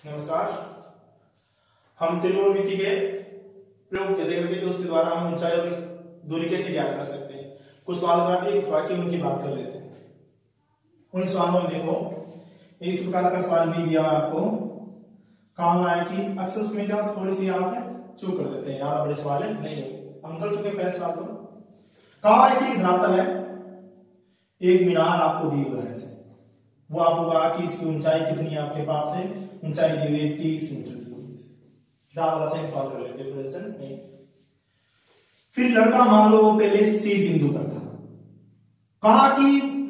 नमस्कार। हम त्रिकोणमिति के प्रयोग के देखते हैं उसके द्वारा हम ऊंचाई और दूरी कैसे ज्ञात कर सकते हैं। कुछ सवाल बनाते हैं, कुछ वाक्य उनकी बात कर लेते हैं। उन सवालों में देखो, इस प्रकार का सवाल भी दिया आपको, कहा है कि अक्सर उसमें क्या थोड़ी सी आप चूक कर देते हैं, यार बड़े सवाल है नहीं हम कर चुके पहले सवाल को। कहा है कि धरातल है, एक मीनार आपको दी हुई है, वो आपको कहा कि इसकी ऊंचाई कितनी है, आपके पास है ऊंचाई दी हुई 30 मीटर दी वाला सेम सॉल्व कर लेते हैं। टेंशन नहीं। फिर लड़का मान लो पहले सी बिंदु पर था, कहा कि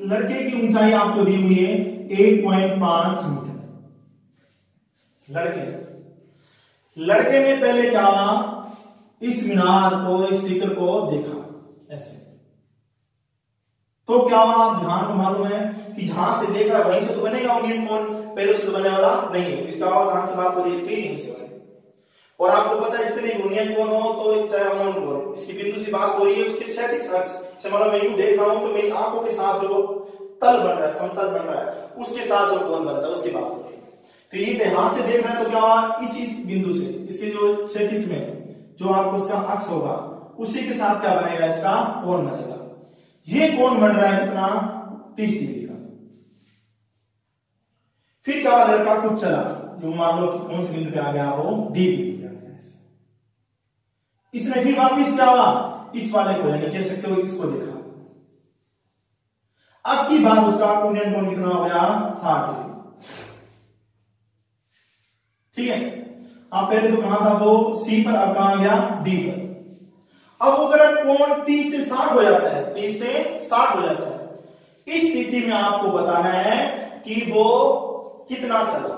लड़के की ऊंचाई आपको दी हुई है 1.5 मीटर। लड़के ने पहले क्या इस मीनार को, इस शिखर को देखा ऐसे, तो क्या आप ध्यान को मालूम है कि जहां से देखा वहीं से तो बनेगा यूनियन कोण, पहले से तो बनने वाला नहीं है। इसका कहां से बात हो रही है, इसकी यहीं से बने। और आपको पता है जितने यूनियन कोण हो तो चाहे अवनोन कोण, इसकी बिंदु से बात हो रही है उसके क्षैतिज अक्ष से, मतलब मैं यूं देख रहा हूं तो मेरी आंखों के साथ जो तल बन रहा है, समतल बन रहा है, उसके साथ जो कोण बनता है उसकी बात हो रही है। तो ये यहां से देख रहे हैं तो क्या हुआ, इसी बिंदु से इसके जो क्षैतिज में जो आपको इसका अक्ष होगा उसी के साथ क्या बनेगा, इसका कोण बनेगा। ये कोण बन रहा है कितना, 30 डिग्री का। फिर क्या हुआ, लड़का कुछ चला, जो मान लो कि कौन से बिंदु पे आ गया, वो डी बिंदु पे आ गया। इसने फिर वापिस क्या हुआ, इस वाले को यानी कह सकते हो इसको देखा। अब की बात उसका यूनियन कोण कितना हो गया, 60 डिग्री। ठीक है, आप पहले तो कहां था वो सी पर, अब कहां गया डी पर। अब वो अगर कोण 30 से 60 हो जाता है, 30 से 60 हो जाता है, इस स्थिति में आपको बताना है कि वो कितना चला,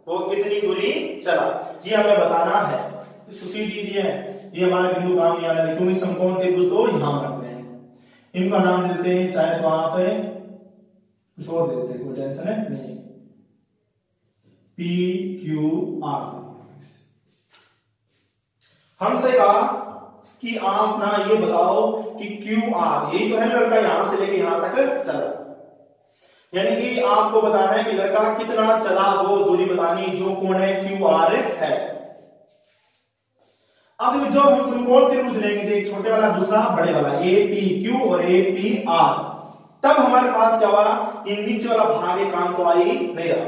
वो कितनी दूरी चला, ये हमें बताना है। इसको सी डी दिया है, ये हमारे बिंदु काम नहीं आना है क्योंकि समकोण त्रिभुज तो यहां बनते हैं। इनका नाम देते हैं, चाहे तो आप कुछ और देते हैं, कोई टेंशन है नहीं, पी क्यू आर। हमसे कहा कि आप ना ये बताओ कि क्यू आर, यही तो है लड़का यहां से लेके यहां तक चला, यानी कि आपको बताना है कि लड़का कितना चला, वो दूरी बतानी, जो कोण है क्यू आर है। अब जो हम समकोण त्रिभुज लेंगे, एक छोटे वाला दूसरा बड़े वाला, ए पी क्यू और ए पी आर, तब हमारे पास क्या हुआ, ये नीचे वाला भाग एक काम तो आ ही नहीं रहा,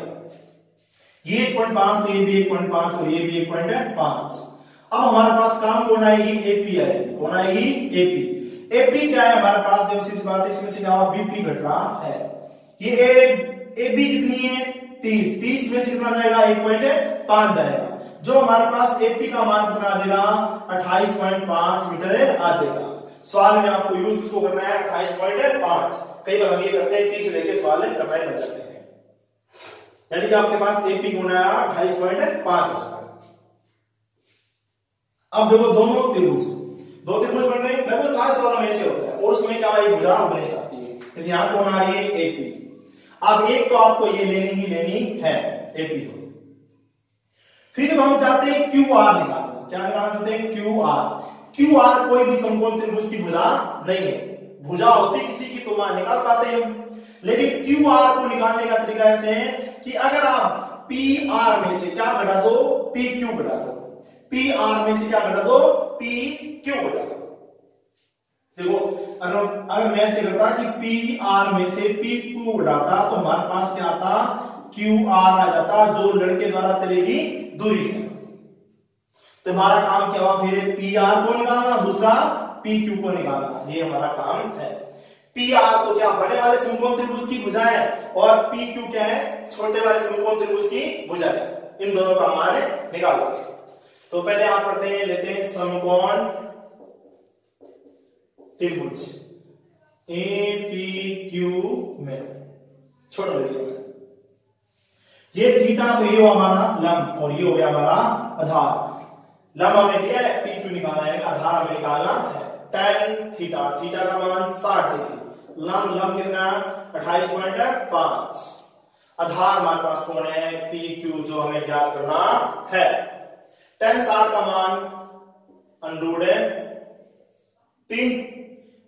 ये 1.5 तो ये भी 1.5 और ये भी 1.5। अब हमारे पास काम कौन आएगी, एपी आएगी। कौन आएगी, एपी। एपी क्या है हमारे पास, देखो सीधी बात है, इसमें से क्या हुआ, बीपी घट रहा है। ये एबी कितनी है, 30 में से कितना जाएगा, 1.5 जाएगा। जो हमारे पास एपी का मान कितना आ जाएगा, 28.5 मीटर आ जाएगा। सवाल में आपको यूज किसको करना है, 28.5। कई बार हम ये करते हैं 30 लेके सवाल करवाए कर जाते हैं, यानी कि आपके पास एपी गुना 28.5। अब देखो दो त्रिभुज बन रहे हैं, लगभग सारे सवालों में ऐसे होता है, और उसमें क्या एक भुजा बन जाती है, जैसे यहां कौन आ रही है, एपी। अब एक तो आपको ये लेनी है एपी। तो फिर हम चाहते हैं क्यू आर निकालना। क्या निकालना चाहते हैं, क्यू आर। क्यू आर कोई भी समकोण त्रिभुज की भुजा नहीं है, भुजा होती किसी की तो मान निकाल पाते हैं हम, लेकिन क्यू आर को निकालने का तरीका ऐसे है कि अगर आप पी आर में से क्या घटा दो, पी क्यू घटा दो, पी आर में से क्या घटा दो, पी क्यू घटा दो। देखो अगर मैं ऐसे करता कि पी आर में से पी क्यू घटाता तो हमारे पास क्या आता, क्यू आर आ जाता, जो लड़के द्वारा चलेगी दूरी है। तो हमारा काम क्या हुआ, फिर पी आर को निकालना, दूसरा पी क्यू को निकालना, ये हमारा काम है। पी आर तो क्या बड़े वाले समकोण त्रिभुज की भुजा है, और पी क्यू क्या है, छोटे वाले समकोण त्रिभुज की भुजा है। इन दोनों का मान निकालोगे। तो पहले आप करते हैं, लेते हैं समकोण त्रिभुज ए पी क्यू में, छोटा वीडियो में, ये थीटा तो ये हो हमारा लंब और ये हो गया हमारा आधार। लंब हमें दिया है, पी क्यू निकालना है, आधार हमें निकालना है tan थीटा, थीटा का मान 60 डिग्री, लंब कितना 28.5, आधार हमारे पास कौन है, पी क्यू, जो हमें ज्ञात करना है। tan 60 का मान √3,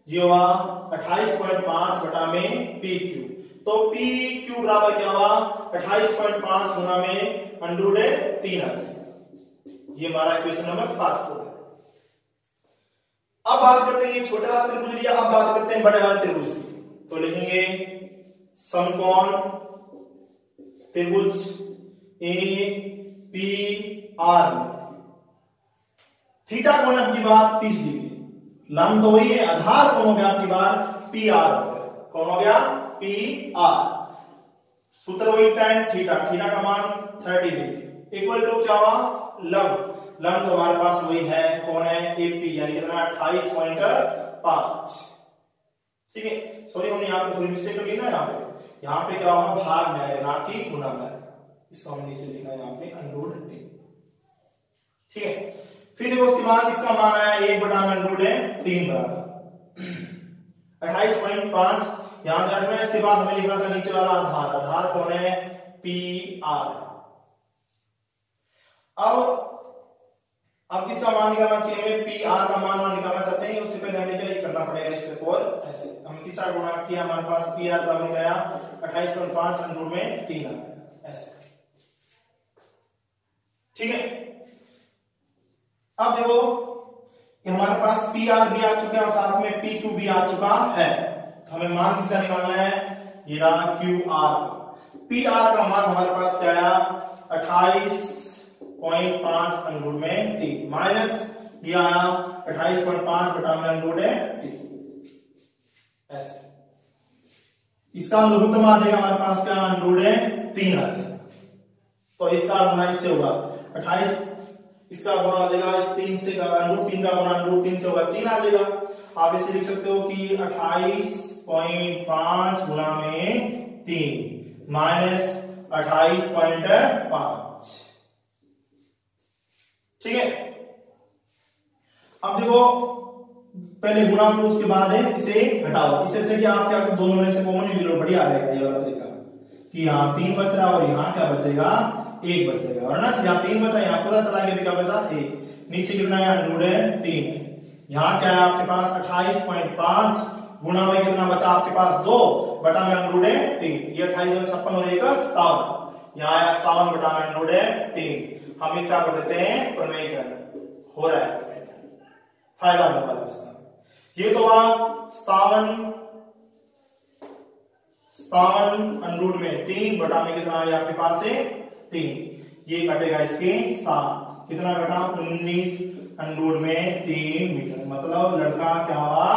ये हुआ 28.5 बटा में पी क्यू, तो पी क्यू बराबर क्या हुआ 28.5 गुना में √3 आ जाएगा। ये हमारा इक्वेशन नंबर 5 हो गया। अब बात करते हैं, ये छोटे वाला त्रिभुज लिया, अब बात करते हैं बड़े वाले त्रिभुज की। तो लिखेंगे समकोण त्रिभुज ए पी आर में थीटा कोण आपकी बार 30 डिग्री, लंब तो वही है, आधार कौन हो गया आपकी बार पी आर हो गया। कौन हो गया पी आर, सूत्र वही tan थीटा, थीटा का मान 30 डिग्री इक्वल टू क्या हुआ लंब, लंब तो हमारे पास वही है, कौन है एपी, यानी कितना 28.5। ठीक है, सॉरी हमने यहाँ पे थोड़ी मिस्टेक कर ली ना, यहाँ पे क्या होगा भाग में आएगा ना कि गुना में आएगा, इसको हम नीचे लिखा है यहाँ पे √3। ठीक है, फिर देखो उसके बाद इसका मान आया 1/√3 बराबर 28.5, यहां ध्यान रखना। इसके बाद हमें लिखना था नीचे वाला आधार, आधार कौन है पी आर। अब किसका मान निकालना चाहिए हमें, पी आर का मान निकालना चाहते हैं, उससे पहले हमें क्या करना पड़ेगा स्टेप और ऐसे हम 3 गुणा किया, हमारे पास पी आर बराबर गया 28.5 √3 ऐसे। ठीक है, अब देखो ये हमारे पास पी आर भी आ चुका है और साथ में पी क्यू भी आ चुका है, तो हमें मान किसका निकालना है, ये रहा क्यू आर। पी आर का मान हमारे पास क्या आया 28.5 √3 माइनस ये आया 28.5/√3 ऐसे। इसका लघुत्तम आ जाएगा हमारे पास क्या √3 आ जाएगा, तो इसका गुना इससे होगा 28, इसका गुना आ जाएगा 3 से, √3 का गुना √3 से होगा 3 आ जाएगा। आप इसे लिख सकते हो कि 28.5 गुना में 3 माइनस 28.5। ठीक है, अब देखो पहले गुना करो उसके बाद इसे घटाओ, इससे अच्छा कि आप क्या करो दोनों में से कॉमन ही ले लो, बढ़िया रहेगा ये वाला तरीका कि यहाँ 3 बच रहा और यहाँ क्या बचेगा 1 बचेगा, और ना यहाँ 3 बचा, यहाँ पता चला कि क्या बचा 1, नीचे कितना है √3, यहाँ क्या है आपके पास 28.5 गुना में कितना बचा आपके पास 2 बटा में √3, ये 28 2 56 और 1 57, यहाँ आया 57 बटा में √3। हम इसका कर देते हैं प्रमेयीकरण, हो रहा है फायदा होने वाला इसका। ये तो हुआ 57 √3 बटा में कितना आया आपके पास है 3, ये कटेगा इसके साथ, कितना कटा 19 √3 मीटर, मतलब लड़का क्या हुआ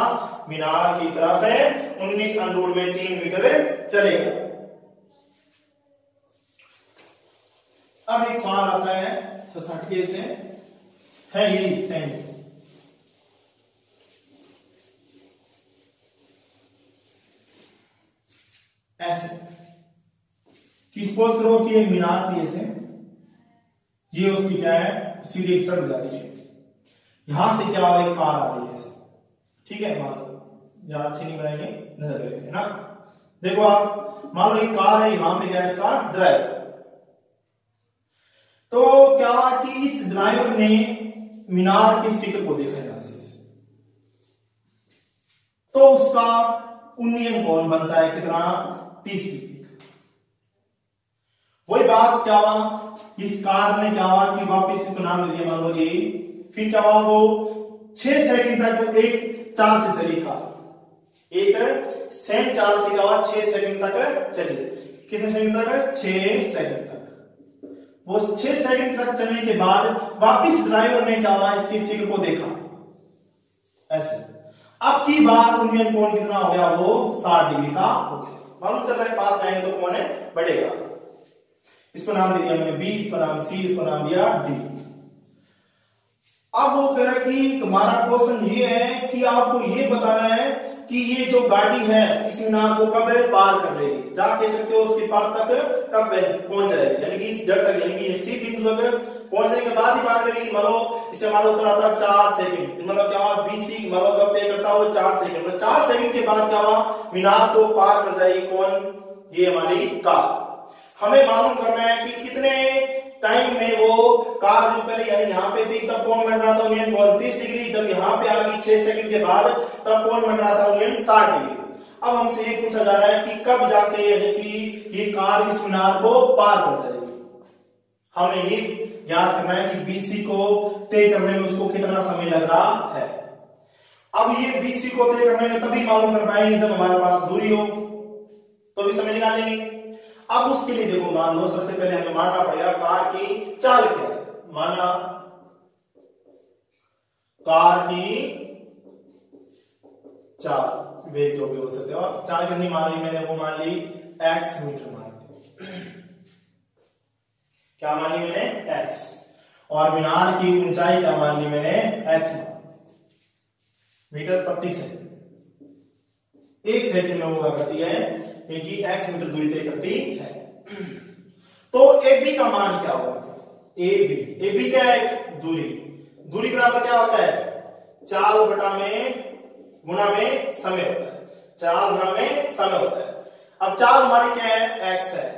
मीनार की तरफ है 19 √3 मीटर चलेगा। अब एक सवाल आता है 60 से है यही सेम, ऐसे कि सपोज करो कि एक मीनार थी ऐसे, ये उसकी क्या है सीधी एक सड़क जा रही है, यहां से क्या हुआ एक कार आ रही है ऐसे। ठीक है, मान लो ज्यादा अच्छी नहीं बनाएंगे, नजर लगेगी ना। देखो आप मान लो एक कार है, यहां पे क्या है इसका ड्राइवर, तो क्या कि इस ड्राइवर ने मीनार की शिखर को देखा यहां से, तो उसका उन्नयन कोण बनता है कितना 30 डिग्री। वही बात क्या हुआ इस कार ने क्या हुआ कि वापिस इसको नाम दे दिया मान लो ए, फिर क्या हुआ वो 6 सेकंड तक एक चाल से चली कार, एक सेम चाल से क्या हुआ 6 सेकंड तक चली, कितने सेकंड तक 6 सेकंड तक। वो 6 सेकंड तक चलने के बाद वापिस ड्राइवर ने क्या हुआ इसकी शिखर को देखा ऐसे। अब की बार उन्नयन कोण कितना हो गया वो 60 डिग्री का हो गया, मालूम चल रहा है पास जाएंगे तो कौन है बढ़ेगा। इसको नाम दे दिया मैंने बी, इसको नाम सी, इसको नाम दिया डी। अब वो कह रहा है कि तुम्हारा क्वेश्चन ये है कि आपको ये बताना है कि ये जो गाड़ी है इस मीनार को कब पार कर लेगी, जा कह सकते हो उसके पार तक कब पहुंच जाएगी, यानी कि इस जड़ तक, यानी कि ये सी बिंदु तक पहुंचने के बाद ही पार करेगी। मतलब इसे मान लो उतना था 4 सेकंड, मतलब क्या हुआ बीसी मतलब कब तय करता है 4 सेकंड, मतलब 4 सेकंड के बाद क्या हुआ मीनार को पार कर जाएगी कौन, ये हमारी कार। हमें मालूम करना है कि कितने टाइम में वो कार जो पहले यानी यहाँ पे थी तब कौन बन रहा था उन्नयन 30 डिग्री, जब यहाँ पे आ गई 6 सेकंड के बाद तब कौन बन रहा था उन्नयन 60 डिग्री। अब हमसे ये पूछा जा रहा है कि कब जाके यानी कि ये कार इस मीनार को पार कर जाएगी। हमें ये याद करना है कि बीसी को तय करने में उसको कितना समय लग रहा है। अब ये बीसी को तय करने में तभी मालूम कर पाएंगे जब हमारे पास दूरी हो, तो भी समय निकालेंगे। अब उसके लिए देखो, मान लो सबसे पहले हमें मानना पड़ेगा कार की चाल क्या है। माना कार की चाल, वेग जो भी हो सकते हो, चाल कितनी मान ली मैंने, वो मान ली x मीटर मान ली। क्या मान ली मैंने, x। और मीनार की ऊंचाई क्या मान ली मैंने, h मीटर प्रति सेकंड। एक सेकंड में वो करती है क्योंकि x मीटर दूरी तय करती है। तो AB का मान क्या होगा, AB क्या है, दूरी। दूरी बराबर क्या होता है, चाल बटा में गुणा में समय होता है, चाल गुणा में समय होता है। अब चाल हमारी क्या है, x है,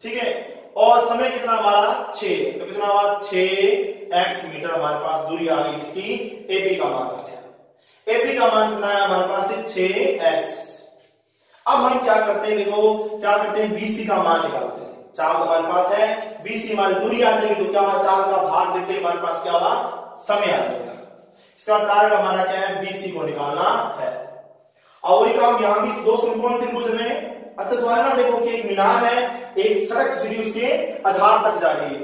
ठीक है, और समय कितना हमारा 6, तो कितना हुआ 6x मीटर हमारे पास दूरी आ गई, इसकी AB का मान आ गया। AB का मान कितना है हमारे पास है 6x। अब हम क्या करते हैं, देखो क्या करते हैं, BC का मान निकालते हैं। चाल हमारे पास है, BC हमारी दूरी आ जाएगी, तो क्या हुआ, चाल का भाग देते हैं, हमारे पास क्या हुआ, समय आ जाएगा। इसका कारण हमारा क्या है, BC को निकालना है। और वही काम यहां भी दो समकोण त्रिभुज में। अच्छा सवाल ना, देखो कि एक मीनार है, एक सड़क सीधी उसके आधार तक जा रही है।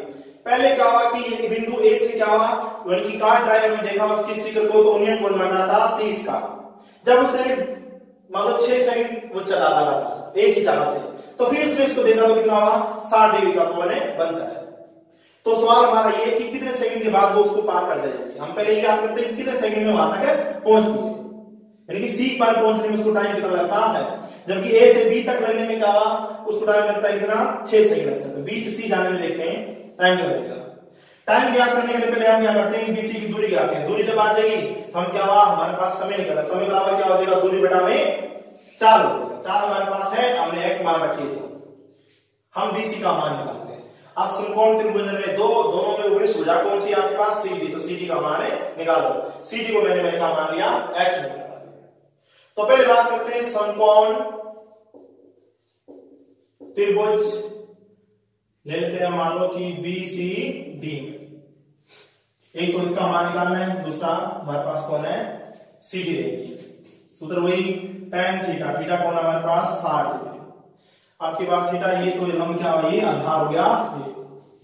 पहले क्या हुआ कि ये बिंदु A से क्या हुआ, उनकी कार ड्राइवर ने देखा उसके शिखर को, तो उन्हें कोण बन रहा था 30 का। जब उसने मान लो 6 सेकंड वो चला लगातार एक ही चाल से, तो फिर उसने इसको देखा तो कितना हुआ, 60 डिग्री का कोण बनता है। तो सवाल हमारा ये कि कितने सेकंड के बाद वो उसको पार कर जाएगी। हम पहले याद करते हैं कितने सेकंड में वहां तक पहुंचती है, यानी कि C पर पहुंचने में उसको टाइम कितना लगता है। जबकि A से B तक लगने में क्या हुआ, उसको टाइम लगता है कितना, 6 सेकंड लगता है। तो B से C जाने में देखते हैं टाइम क्या लगेगा। टाइम ज्ञात करने के लिए पहले हम क्या करते हैं, BC की दूरी ज्ञात करें। दूरी जब आ जाएगी तो हम क्या हुआ, हमारे पास समय निकला, समय बराबर क्या हो जाएगा, दूरी बटा में 4 हो जाएगा। 4 हमारे पास है, हमने x मान रखी है, हम BC का मान निकालते हैं। अब समकोण त्रिभुज में दोनों में उभयनिष्ठ भुजा कौन सी आपके पास, CD। तो CD का मान निकालो। CD को मैंने क्या मान लिया, x मान लिया। तो पहले बात करते हैं समकोण त्रिभुज ले लेते हैं, मान लो कि BCD। एक तो इसका मान निकालना है, दूसरा हमारे पास कौन है, CD रहेगी। सूत्र वही tan थीटा, थीटा कौन है हमारे पास 60 डिग्री। आपकी बात थीटा, ये तो लंब क्या हुआ, ये आधार हो गया,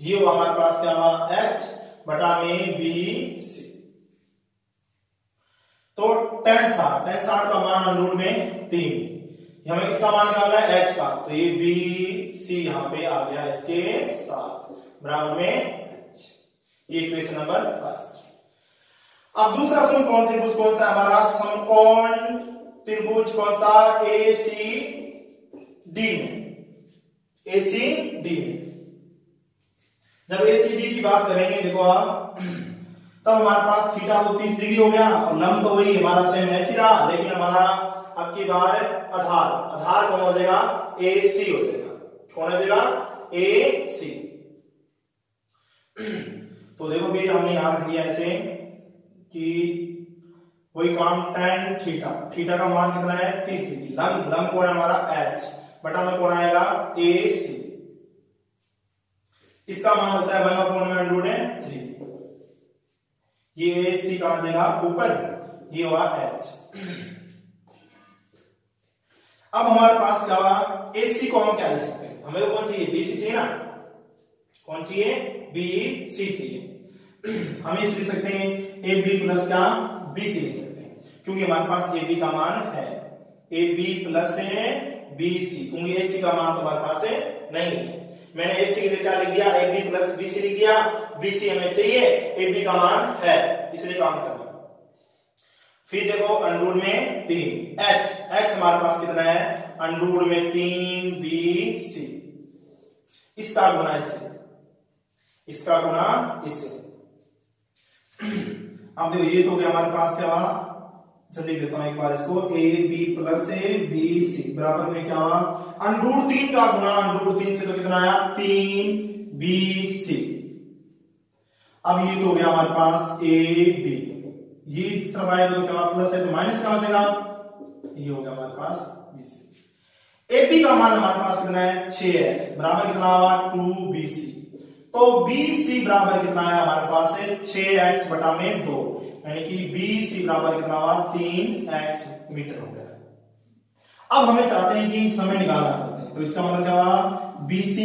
ये हुआ हमारे पास क्या हुआ, h बटा में BC। तो tan 60 का मान अनुरूप में 3, हमें किसका मान निकालना है, h का। तो ये BC यहां पे आ गया इसके साथ, बराबर में h। ये इक्वेशन नंबर 1। अब दूसरा समकोण त्रिभुज कौन सा हमारा, समकोण त्रिभुज कौन सा, ACD में। ACD में जब ACD की बात करेंगे, देखो आप, तब हमारे पास थीटा तो 30 डिग्री हो गया, और लंब तो वही हमारा सेम एच ही रहा, लेकिन हमारा अब की बार आधार कौन हो जाएगा, AC हो जाएगा। कौन हो जाएगा, AC। तो देखो फिर हमने याद रख लिया ऐसे कि वही काम tan थीटा का मान कितना है, 30 डिग्री। लंब कौन है हमारा h, बटा में कौन आएगा, AC। इसका मान होता है 1/√3। ये AC कहां जाएगा, ऊपर, ये हुआ h। अब हमारे पास क्या हुआ, AC को हम क्या लिख सकते हैं, हमें तो कौन चाहिए, BC चाहिए ना, कौन चाहिए, BC चाहिए। हम इसे लिख सकते हैं AB प्लस क्या, BC लिख सकते हैं, क्योंकि हमारे पास AB का मान है, AB प्लस है BC, क्योंकि AC का मान तो हमारे पास है नहीं है। मैंने AC की जगह क्या लिख दिया, AB प्लस BC लिख दिया। BC हमें चाहिए, AB का मान है, इसलिए काम करना। फिर देखो अंडरूट में 3, h हमारे पास कितना है, अंडरूट में 3 BC। इसका गुना इससे, इसका गुना इससे। अब देखो ये तो गया हमारे पास क्या हुआ, चल लिख देता हूं एक बार इसको, AB प्लस BC बराबर में क्या हुआ, √3 का गुना √3 से, तो कितना आया, 3 BC। अब ये तो हो गया हमारे पास AB, ये इस तरफ आएगा तो क्या प्लस है, तो माइनस क्या हो जाएगा, ये हो गया हमारे पास BC। एपी का मान हमारे पास कितना है 6x बराबर कितना हुआ 2bc। तो BC बराबर कितना है हमारे पास है 6x बटा में 2, यानी कि BC बराबर कितना हुआ 3x मीटर हो गया। अब हमें चाहते हैं कि समय निकालना चाहते हैं, तो इसका मतलब क्या हुआ BC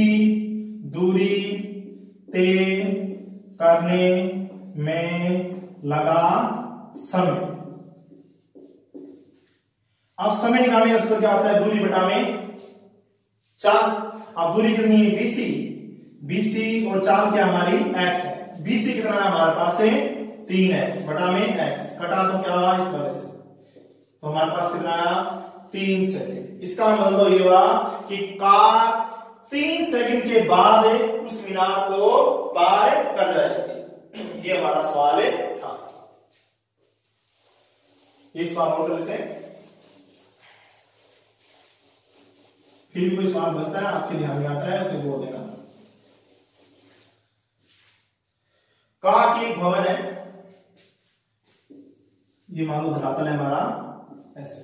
दूरी तय करने में लगा समय। अब समय निकालने का सूत्र क्या होता है, दूरी बटा में 4। अब दूरी कितनी है BC और 4 क्या हमारी x है। BC कितना है हमारे पास है 3x बटा में x, कटा तो क्या हुआ इस वजह से, तो हमारे पास कितना आया 3 सेकंड। इसका मतलब ये हुआ कि कार 3 सेकंड के बाद उस मीनार को पार कर जाएगी। ये हमारा सवाल था। ये सवाल और कर लेते हैं, फिर कोई सवाल बचता है आपके ध्यान में आता है उसे बोल देना। कहा कि एक भवन है, ये मान लो धरातल है हमारा ऐसे,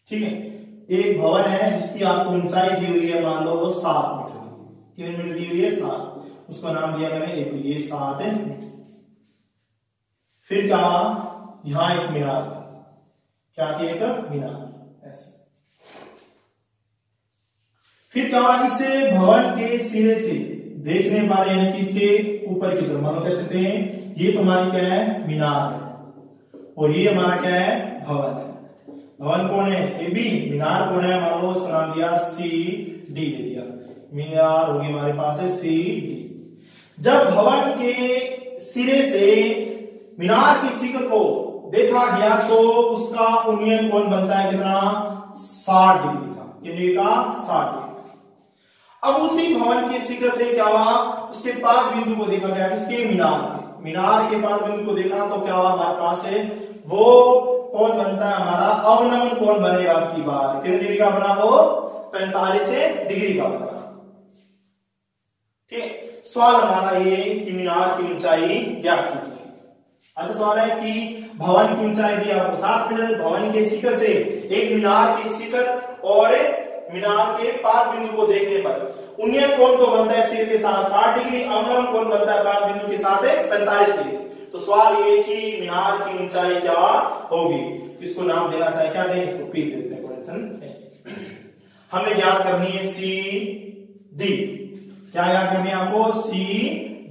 ठीक है। एक भवन है जिसकी आपको ऊंचाई दी हुई है, मान लो 7 मीटर दी, कितने मीटर दी हुई है 7, उसका नाम दिया मैंने एपी, ये 7 मीटर। फिर क्या, यहां एक मीनार था, क्या थी एक मीनार ऐसे। फिर क्या, इसे भवन के सिरे से देखने पर, यानी कि इसके ऊपर की तरफ, मानो कह सकते हैं ये तुम्हारी क्या है मीनार है, और ये हमारा क्या है भवन है। भवन कौन है एबी, मीनार कौन है, मान लो उसका नाम दिया सी डी दे दिया, मीनार होगी हमारे पास है सी डी। जब भवन के सिरे से मीनार की शिखर को देखा गया तो उसका उन्नयन कोण बनता है कितना 60 डिग्री का, कितने का 60 डिग्री। अब उसी भवन के शिखर से क्या हुआ, उसके पाद बिंदु को देखा गया, किसके मीनार के पाद बिंदु को देखा तो क्या हुआ हमारे पास है वो कोण बनता है हमारा अवनमन कोण बनेगा। आपकी बार कितने डिग्री का बना, वो 45 डिग्री का बना। ठीक, सवाल हमारा ये कि मीनार की ऊंचाई ज्ञात कीजिए। अच्छा सवाल है कि भवन की ऊंचाई दी आपको 7 मीटर, भवन के शिखर से एक मीनार के शिखर और मीनार के पाद बिंदु को देखने पर उन्नयन कोण तो बनता है सिर के साथ 60 डिग्री, अवनमन कोण बनता है पाद बिंदु के साथ 45 डिग्री। तो सवाल ये कि मीनार की ऊंचाई क्या होगी, इसको नाम देना चाहे क्या दें, इसको पी देते हैं, टेंशन। हमें ज्ञात करनी है सी डी, क्या ज्ञात करनी है आपको सी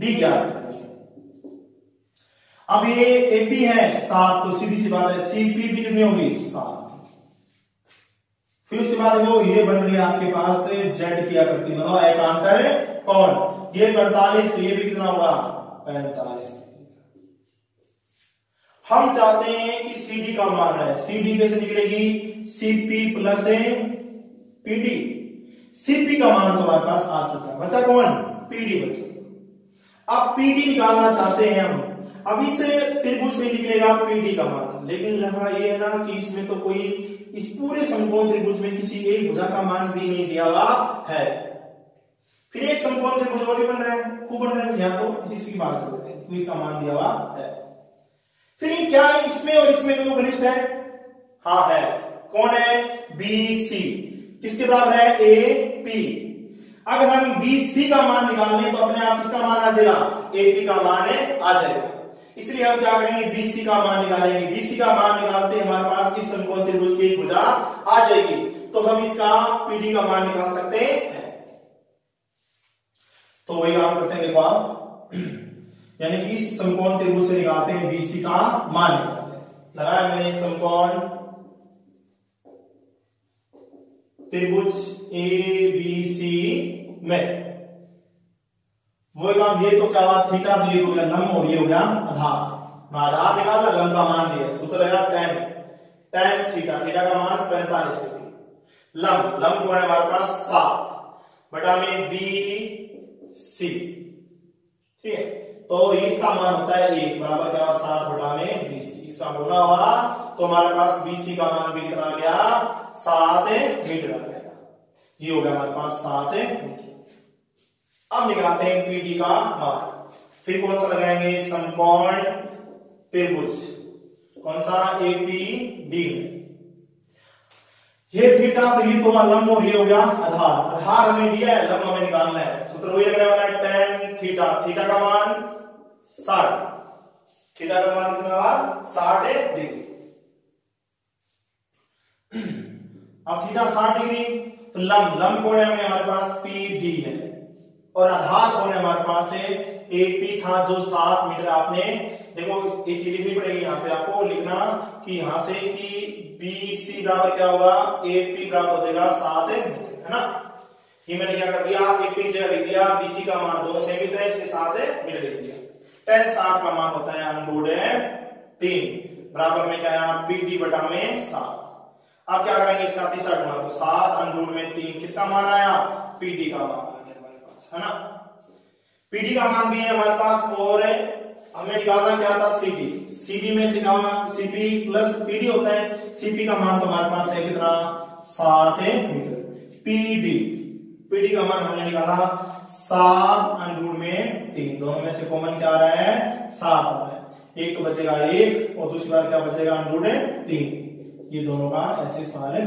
डी ज्ञात करनी है। अब ये एपी है 7, तो सीधी सी बात है सीपी भी कितनी होगी 7। फिर उसके बाद देखो ये बन रही है आपके पास जेड किया करती, मतलब एकांतर कौन, ये 45, तो ये भी कितना होगा 45। हम चाहते हैं कि CD का मान है, CD कैसे निकलेगी CP प्लस PD। CP का मान तो हमारे पास आ चुका है, बचा कौन PD बचा। अब PD निकालना चाहते हैं हम, अब इस त्रिभुज से निकलेगा PD का मान, लेकिन यहाँ ये है ना कि इसमें तो कोई इस पूरे समकोण त्रिभुज में किसी एक भुजा का मान भी नहीं दिया हुआ है। फिर एक समकोण त्रिभुज और भी बन रहा है, खूब बन रहा है, यहाँ तो इसी की बात कर लेते हैं, इसका मान दिया हुआ है। फिर ये क्या है, इसमें और इसमें कोई घनिष्ठ है, हाँ है, कौन है BC, किसके बराबर है AP। अगर हम BC का मान निकाल लें तो अपने आप किसका मान आ जाएगा AP का मान आ जाएगा। इसलिए हम क्या करेंगे BC का मान निकालेंगे, BC का मान निकालते हमारे पास इस समकोण त्रिभुज की भुजा आ जाएगी, तो हम इसका PD का मान निकाल सकते हैं। तो वही काम करते हैं, देखो आप, यानी कि इस समकोण त्रिभुज से निकालते हैं BC का मान निकालते हैं। लगाया मैंने समकोण त्रिभुज ABC में, वो काम, ये तो क्या हुआ थीटा, तो ये हो गया लंब और ये हो गया आधार। आधार निकालना, लंब का मान दिया, सूत्र रहेगा tan थीटा, थीटा का मान 45 डिग्री। लंब कौन है हमारे पास 7 बटा में BC, ठीक है। तो इसका मान होता है 1 बराबर क्या 7 बटा में BC, इसका गुणा हुआ तो हमारे पास BC का मान भी कितना आ गया 7 मीटर आ गया, ये हो गया हमारे पास 7 मीटर। अब निकालते हैं PD का मान। फिर कौन सा लगाएंगे, समकोण त्रिभुज, कौन सा APD में। ये थीटा तो ये तो लंब और ये हो गया आधार। आधार हमें दिया है, लंब हमें निकालना है। सूत्र वही लगने वाला है tan थीटा। थीटा का मान 60, थीटा का मान कितना हुआ 60 डिग्री। अब थीटा 60 डिग्री तो लंब कोण है हमारे पास PD है और आधार कोण है हमारे पास है AP था जो 7 मीटर। आपने देखो ये चीज लिखनी पड़ेगी यहाँ पे आपको लिखना कि यहां से कि BC बराबर क्या होगा AP बराबर हो जाएगा 7 मीटर, है ना। ये मैंने क्या कर दिया AP की जगह लिख दिया BC का मान दोनों सेम ही तो है इसलिए 7 मीटर लिख दिया। tan 60 का मान होता है अनुरूट 3 बराबर में क्या है PD बटा में 7। अब क्या करेंगे इसका तीसरा गुणा तो 7 अनुरूट में 3 किसका मान आया PD का मान आ गया हमारे पास, है ना। PD का मान भी है हमारे पास और हमें निकालना क्या था CD में से CP प्लस PD होता है। CP का मान तो हमारे पास है कितना 7 मीटर। PD का मान हमने निकाला 7 अनुरूट में 3, दोनों में से कॉमन क्या आ रहा है 7 आ रहा है। एक तो बचेगा 1 और दूसरी बार क्या बचेगा अनुरूट 3। ये दोनों का ऐसे सवाल है।